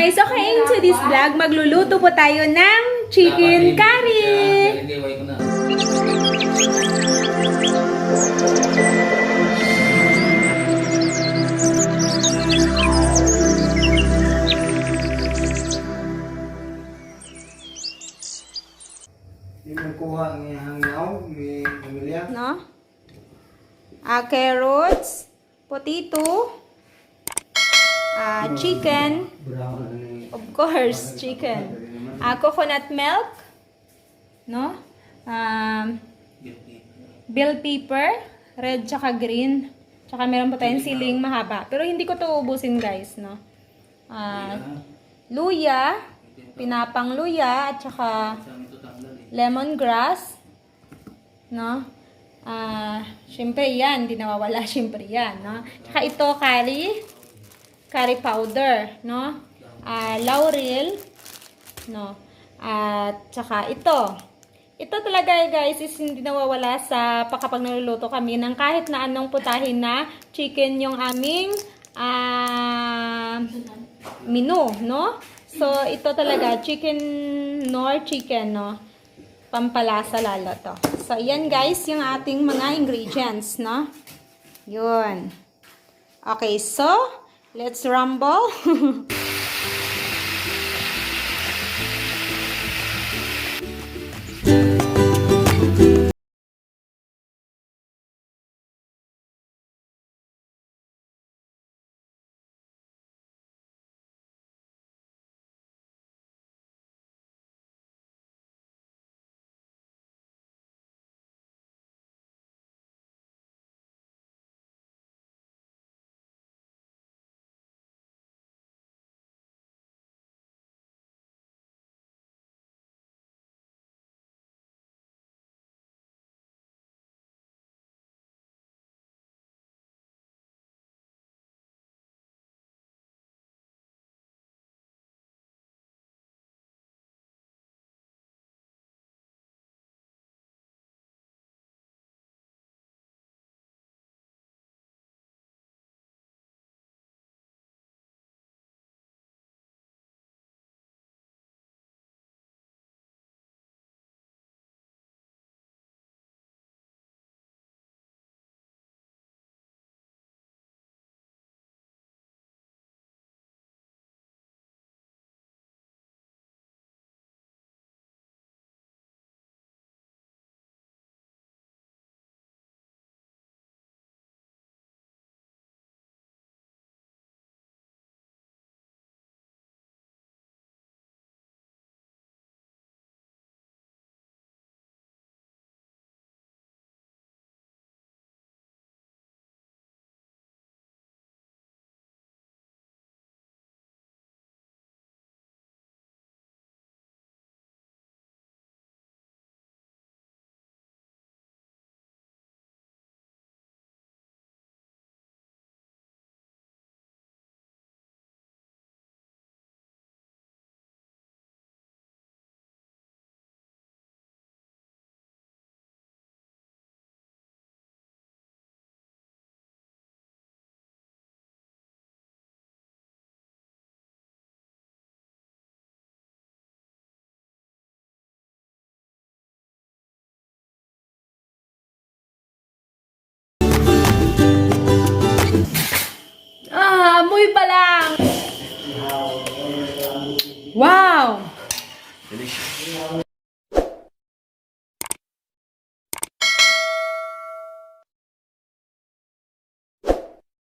guys, okay, into this vlog, magluluto po tayo ng chicken curry. Di mo kuha ang hangnaw, may pamilya. No? Carrots, potato, chicken, Brown ano yung... of course, chicken. Coconut milk, no? Bell pepper, red tsaka green. Tsaka meron pa tayong siling mahaba. Pero hindi ko to ubusin, guys, no? Luya, pinapang luya, at tsaka lemongrass, no? Syempre yan, hindi nawawala syempre yan, no? Tsaka ito, curry powder, no? Laurel, no? At tsaka ito. Ito talaga, guys, is hindi nawawala sa kapag naluluto kami ng kahit na anong putahin na chicken yung aming menu, no? So, ito talaga, chicken nor chicken, no? Pampalasa lalo to. So, yan guys, yung ating mga ingredients, no? Yun. Okay, so, let's rumble. Amoy pa lang! Wow!